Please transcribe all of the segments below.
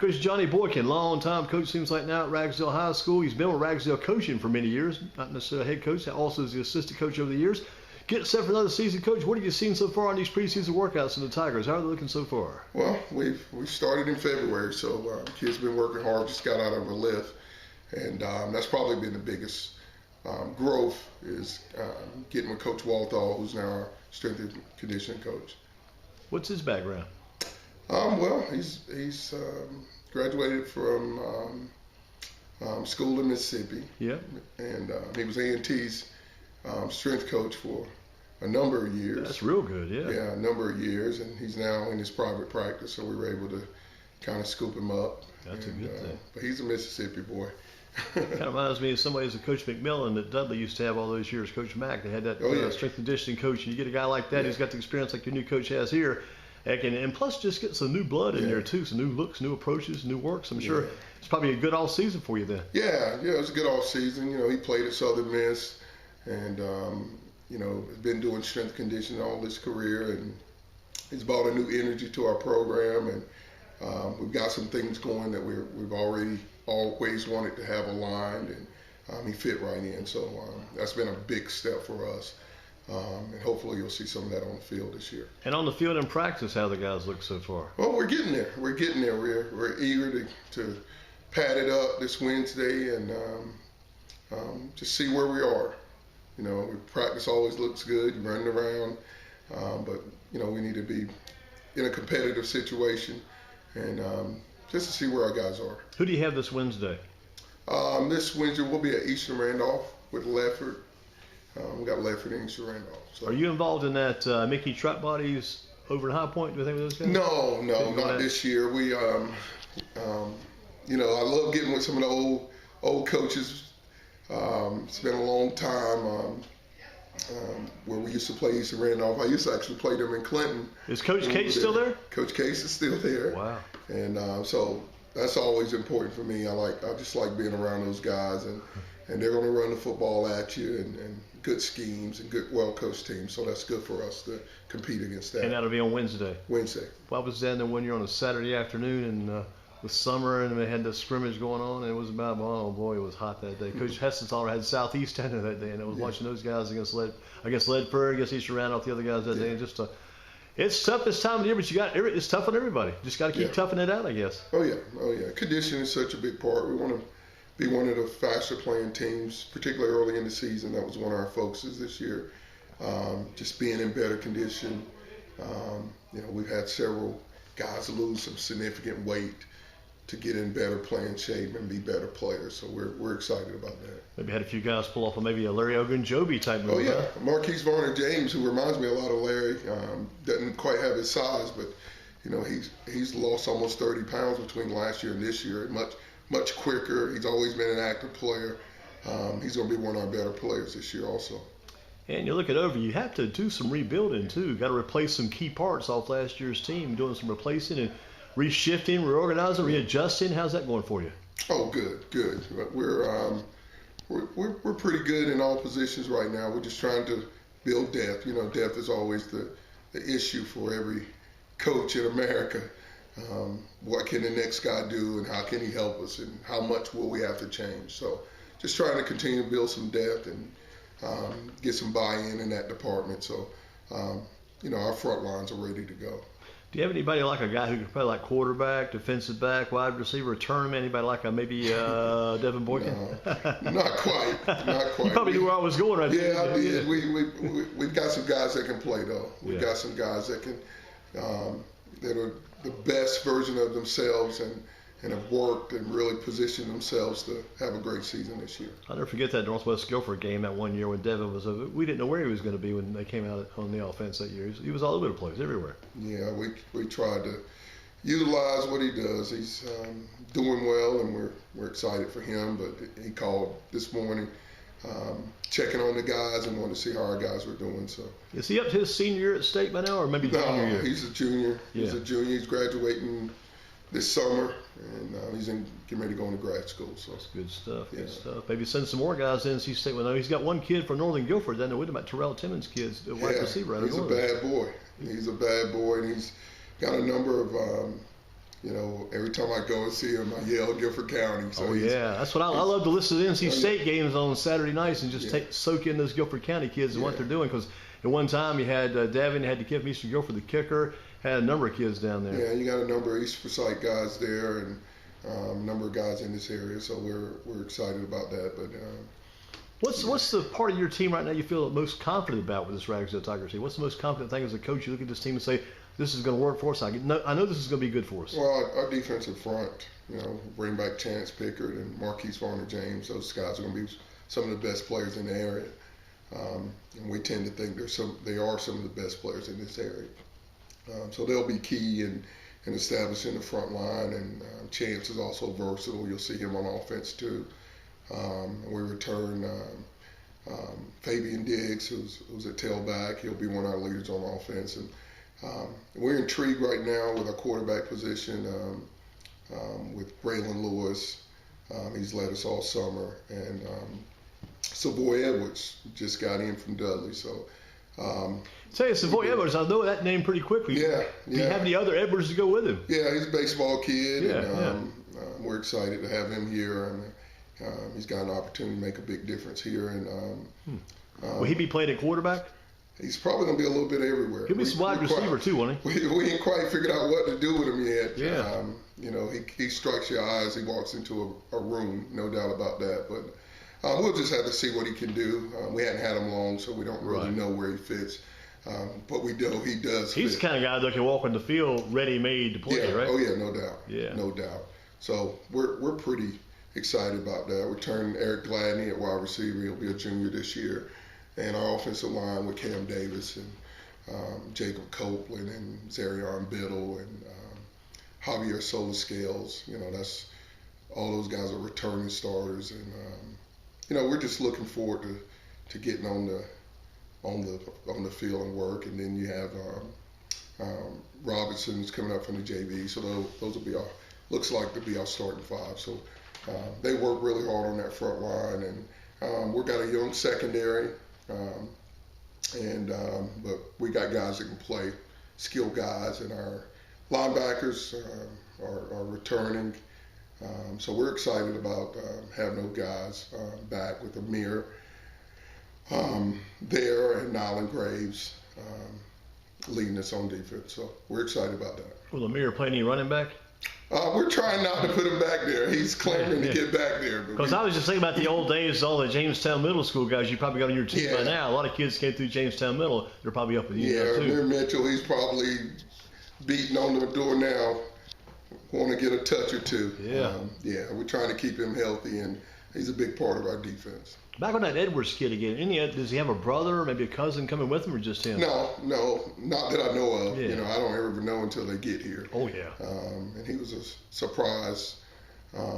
Coach Johnny Boykin, long-time coach, seems like now at Ragsdale High School. He's been with Ragsdale coaching for many years, not necessarily head coach, also as the assistant coach over the years. Getting set for another season, Coach. What have you seen so far on these preseason workouts in the Tigers? How are they looking so far? Well, we started in February, so the kids been working hard. Just got out of a lift, and that's probably been the biggest growth is getting with Coach Walthall, who's now our strength and conditioning coach. What's his background? Well, he's graduated from school in Mississippi. Yeah. And he was A&T's strength coach for a number of years. That's real good, yeah. Yeah, a number of years, and he's now in his private practice, so we were able to kind of scoop him up. That's a good thing. But he's a Mississippi boy. Kind of reminds me in some ways of Coach McMillan that Dudley used to have all those years. Coach Mack, they had that strength and conditioning coach, and you get a guy like that who's got the experience like your new coach has here. And plus just get some new blood in there too, some new looks, new approaches, new works. I'm sure it's probably a good off season for you then. Yeah, it was a good off season. You know, he played at Southern Miss, and you know, has been doing strength conditioning all his career, and he's brought a new energy to our program, and we've got some things going that we've always wanted to have aligned, and he fit right in. So that's been a big step for us. And hopefully you'll see some of that on the field this year. And on the field in practice, how the guys look so far? Well, we're getting there. We're eager to pad it up this Wednesday and just see where we are. You know, practice always looks good, you're running around, but you know, we need to be in a competitive situation and just to see where our guys are. Who do you have this Wednesday? This Wednesday we'll be at Eastern Randolph with Lefford. We got Lefford and Eastern Randolph. So. Are you involved in that Mickey Truck Bodies over in High Point? Do you think with those guys? No, not this year. We, you know, I love getting with some of the old coaches. It's been a long time where we used to play Eastern Randolph. I used to actually play them in Clinton. Is Coach Case still there? Coach Case is still there. Wow. And so that's always important for me. I just like being around those guys, and they're going to run the football at you and good schemes and good, well-coached teams. So that's good for us to compete against that. And that'll be on Wednesday? Wednesday. Well, I was down there one year on a Saturday afternoon and the summer, and they had the scrimmage going on, and it was about, oh boy, it was hot that day. Coach Hessenthaler had Southeast down there that day, and I was watching those guys against Leadford, against Eastern Randolph, the other guys that day, and just it's tough this time of year, but it's tough on everybody. Just got to keep toughing it out, I guess. Oh yeah. Conditioning is such a big part. We want to be one of the faster playing teams, particularly early in the season. That was one of our focuses this year. Just being in better condition. You know, we've had several guys lose some significant weight to get in better playing shape and be better players. So we're excited about that. Maybe had a few guys pull off maybe a Larry Ogunjobi type move. Oh yeah, Marquise Varner James, who reminds me a lot of Larry, doesn't quite have his size, but you know, he's lost almost 30 pounds between last year and this year. Much quicker. He's always been an active player. He's going to be one of our better players this year also. And you look it over, you have to do some rebuilding too. Got to replace some key parts off last year's team, doing some replacing and reshifting, reorganizing, readjusting. How's that going for you? Oh, good. We're pretty good in all positions right now. We're just trying to build depth. You know, depth is always the issue for every coach in America. What can the next guy do, and how can he help us, and how much will we have to change? So just trying to continue to build some depth and get some buy-in in that department. So, you know, our front lines are ready to go. Do you have anybody like a guy who can play like quarterback, defensive back, wide receiver, tournament? Anybody like maybe Devin Boykin? No, not quite. You probably knew where I was going right there. Yeah, I did. We've got some guys that can play, though. We've got some guys that can that are the best version of themselves and have worked and really positioned themselves to have a great season this year. I'll never forget that Northwest Guilford game that one year when Devin was over. We didn't know where he was going to be when they came out on the offense that year. He was all over the place, everywhere. Yeah, we tried to utilize what he does. He's doing well, and we're excited for him. But he called this morning, checking on the guys and wanted to see how our guys were doing. So is he up to his senior year at state by now, or maybe junior year? He's a junior. He's a junior. He's graduating this summer, and he's getting ready to go into grad school. So that's good stuff. Good stuff. Maybe send some more guys in. NC State. Well, no, he's got one kid from Northern Guilford. Then with him at Terrell Timmons' kids, the wide receiver. He's a bad boy. He's a bad boy, and he's got a number of every time I go and see him, I yell Guilford County. So that's what I love to listen to the NC State games on Saturday nights and just soak in those Guilford County kids and what they're doing. Because at one time you had Devin, had the kid from Eastern Guilford, the kicker, had a number of kids down there. Yeah, you got a number of East Forsyth guys there and a number of guys in this area. So we're excited about that. But what's the part of your team right now you feel most confident about with this Ragsdale Tigers team? What's the most confident thing as a coach? You look at this team and say, this is going to work for us. I know this is going to be good for us. Well, our defensive front, bring back Chance Pickard and Marquise Varner-James. Those guys are going to be some of the best players in the area. And we tend to think they are some of the best players in this area. So they'll be key in establishing the front line. And Chance is also versatile. You'll see him on offense too. We return Fabian Diggs, who's at tailback. He'll be one of our leaders on offense. And we're intrigued right now with our quarterback position with Braylon Lewis. He's led us all summer. And Savoy Edwards just got in from Dudley. So, Savoy Edwards, I know that name pretty quickly. Yeah. Do you have any other Edwards to go with him? Yeah, he's a baseball kid. And we're excited to have him here. And he's got an opportunity to make a big difference here. And will he be playing at quarterback? He's probably going to be a little bit everywhere. He'll be some wide receiver too, won't he? We ain't quite figured out what to do with him yet. Yeah. He strikes your eyes. He walks into a room, no doubt about that. But we'll just have to see what he can do. We hadn't had him long, so we don't really know where he fits. But we know he does. He's fit. the kind of guy that can walk on the field ready-made to play, right? Oh yeah, no doubt. Yeah, no doubt. So we're pretty excited about that. We're turning Eric Gladney at wide receiver. He'll be a junior this year. And our offensive line with Cam Davis and Jacob Copeland and Zarion Biddle and Javier Sola-Scales. That's all those guys are returning starters, and we're just looking forward to getting on the field and work. And then you have Robinson's coming up from the JV, so those will be looks like to be our starting five. So they work really hard on that front line, and we've got a young secondary. But we got guys that can play, skilled guys, and our linebackers are returning. So we're excited about having those guys back with Amir there and Nylan Graves leading us on defense. So we're excited about that. Will Amir play any running back? We're trying not to put him back there. He's clamoring to get back there. Because I was just thinking about the old days, all the Jamestown Middle School guys you probably got on your team by now. A lot of kids came through Jamestown Middle. They're probably up with you now, too. Amir Mitchell, he's probably beating on the door now, want to get a touch or two. We're trying to keep him healthy, and he's a big part of our defense. Back on that Edwards kid again, does he have a brother or maybe a cousin coming with him, or just him? No, not that I know of. I don't ever know until they get here. Oh, yeah. And he was a surprise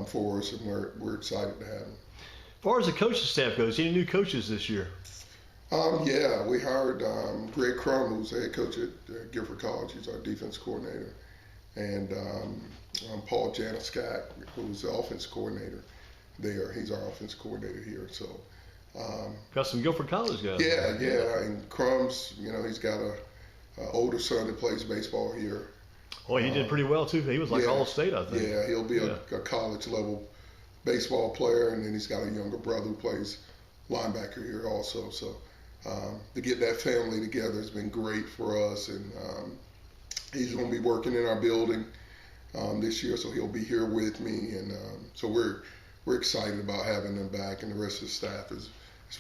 for us, and we're excited to have him. As far as the coaching staff goes, any new coaches this year? We hired Greg Crum, who's the head coach at Guilford College. He's our defense coordinator. And Paul Janiscak, who's the offense coordinator there. He's our offense coordinator here. So got some Guilford College guys. Yeah. And Crum's, he's got a older son that plays baseball here. Oh, he did pretty well too. He was like All-State, I think. Yeah, he'll be a college level baseball player, and then he's got a younger brother who plays linebacker here also. So to get that family together has been great for us, and he's going to be working in our building this year, so he'll be here with me, and so we're excited about having them back, and the rest of the staff is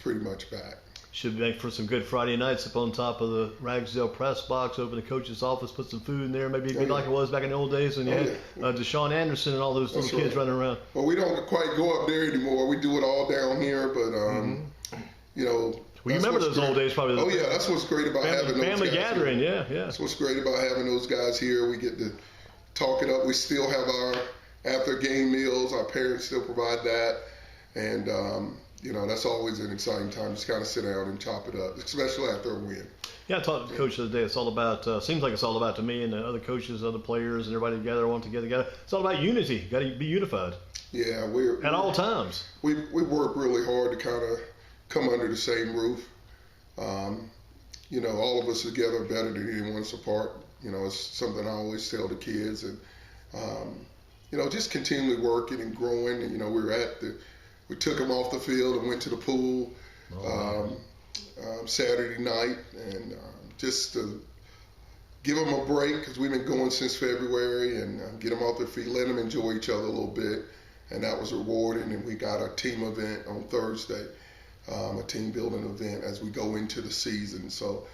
pretty much back. Should make for some good Friday nights up on top of the Ragsdale press box, open the coach's office, put some food in there, maybe it'd be like it was back in the old days when you had Deshaun Anderson and all those little kids running around. Well, we don't quite go up there anymore. We do it all down here, but well, you remember those old days, probably. Oh yeah, that's what's great about having those family guys gathering. Here. Yeah. That's what's great about having those guys here. We get to talk it up. We still have our after game meals. Our parents still provide that, and that's always an exciting time. Just kind of sit down and chop it up, especially after a win. Yeah, I talked to the coach the other day. It's all about, seems like it's all about to me and the other coaches, other players, and everybody together, want to get together. It's all about unity. You got to be unified. Yeah, at all times. We work really hard to kind of come under the same roof. All of us together are better than anyone else apart. It's something I always tell the kids, and Just continually working and growing. And, we took them off the field and went to the pool Saturday night, and just to give them a break, because we've been going since February, and get them off their feet, let them enjoy each other a little bit, and that was rewarding. And we got a team event on Thursday, a team building event as we go into the season. So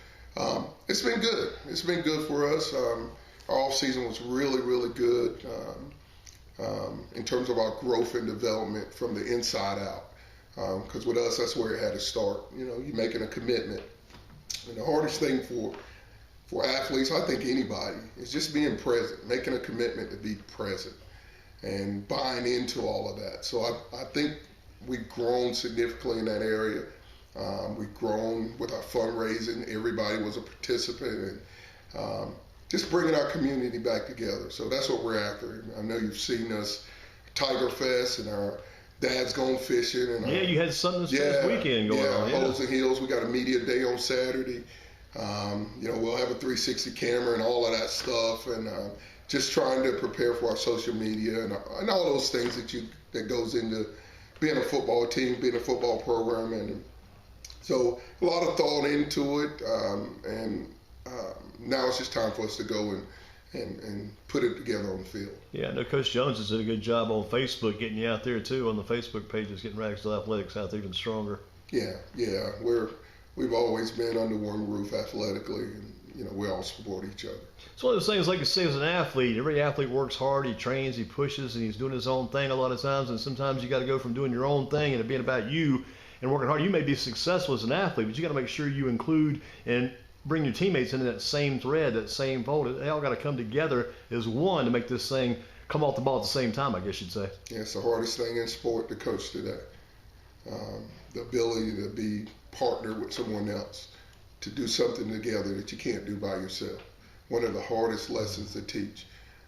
it's been good. It's been good for us. Our off season was really, really good in terms of our growth and development from the inside out. Because with us, that's where it had to start. You're making a commitment. And the hardest thing for athletes, I think anybody, is just being present, making a commitment to be present and buying into all of that. So I think we've grown significantly in that area. We've grown with our fundraising. Everybody was a participant, and just bringing our community back together. So that's what we're after. I know you've seen us, Tiger Fest, and our Dad's Gone Fishing. And you had something this weekend going on. Yeah, Holes and Heels. We got a media day on Saturday. We'll have a 360 camera and all of that stuff, and just trying to prepare for our social media and all those things that goes into being a football team, being a football program, and so a lot of thought into it. Now it's just time for us to go and put it together on the field. Yeah, I know Coach Jones has did a good job on Facebook getting you out there too, on the Facebook pages, getting Ragsdale Athletics out there even stronger. Yeah, we've always been under one roof athletically, and we all support each other. It's one of those things, like you say, as an athlete, every athlete works hard, he trains, he pushes, and he's doing his own thing a lot of times, and sometimes you got to go from doing your own thing and it being about you and working hard. You may be successful as an athlete, but you got to make sure you include and bring your teammates into that same thread, that same fold. They all got to come together as one to make this thing come off the ball at the same time, I guess you'd say. Yeah, it's the hardest thing in sport to coach today. The ability to be partnered with someone else, to do something together that you can't do by yourself. One of the hardest lessons to teach.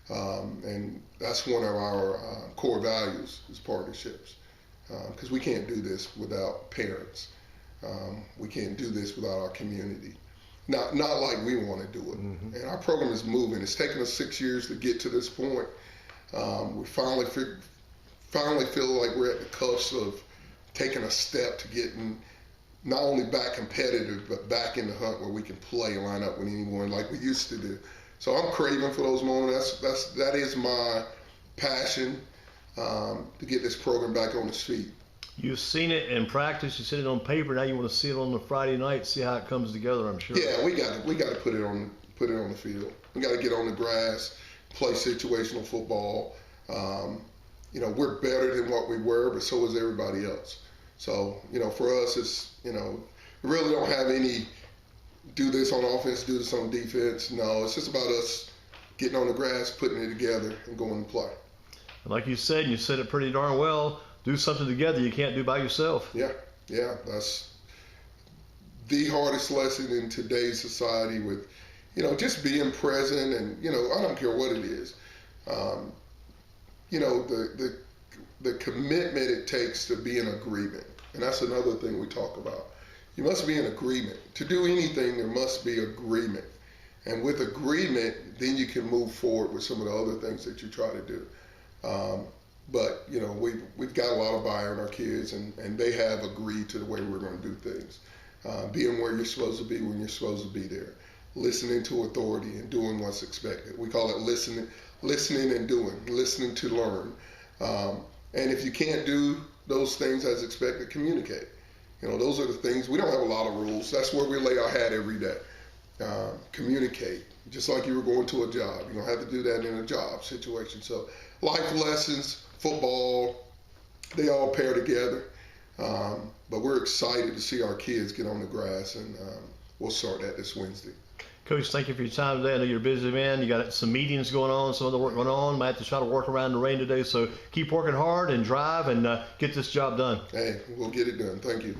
And that's one of our core values is partnerships. Because we can't do this without parents. We can't do this without our community. Not like we want to do it. Mm-hmm. And our program is moving. It's taken us 6 years to get to this point. We finally feel like we're at the cusp of taking a step to getting not only back competitive, but back in the hunt where we can play and line up with anyone like we used to do. So I'm craving for those moments. That is my passion, to get this program back on its feet. You've seen it in practice, you see it on paper, now you want to see it on the Friday night, see how it comes together, I'm sure. Yeah, we got to put it on the field. We got to get on the grass, play situational football. We're better than what we were, but so is everybody else. So, for us, it's, we really don't have any do this on offense, do this on defense. No, it's just about us getting on the grass, putting it together, and going to play. Like you said, and you said it pretty darn well, do something together you can't do by yourself. Yeah, that's the hardest lesson in today's society with, just being present and, I don't care what it is. The commitment it takes to be in agreement. And that's another thing we talk about. You must be in agreement. To do anything, there must be agreement. And with agreement, then you can move forward with some of the other things that you try to do. But we've got a lot of buy-in on our kids, and they have agreed to the way we're going to do things. Being where you're supposed to be when you're supposed to be there. Listening to authority and doing what's expected. We call it listening and doing, listening to learn. And if you can't do those things as expected, communicate. Those are the things. We don't have a lot of rules. That's where we lay our hat every day. Communicate. Just like you were going to a job. You don't have to do that in a job situation. So life lessons, football, they all pair together. But we're excited to see our kids get on the grass, and we'll start that this Wednesday. Coach, thank you for your time today. I know you're a busy man. You got some meetings going on, some other work going on. Might have to try to work around the rain today. So keep working hard and drive and get this job done. Hey, we'll get it done. Thank you.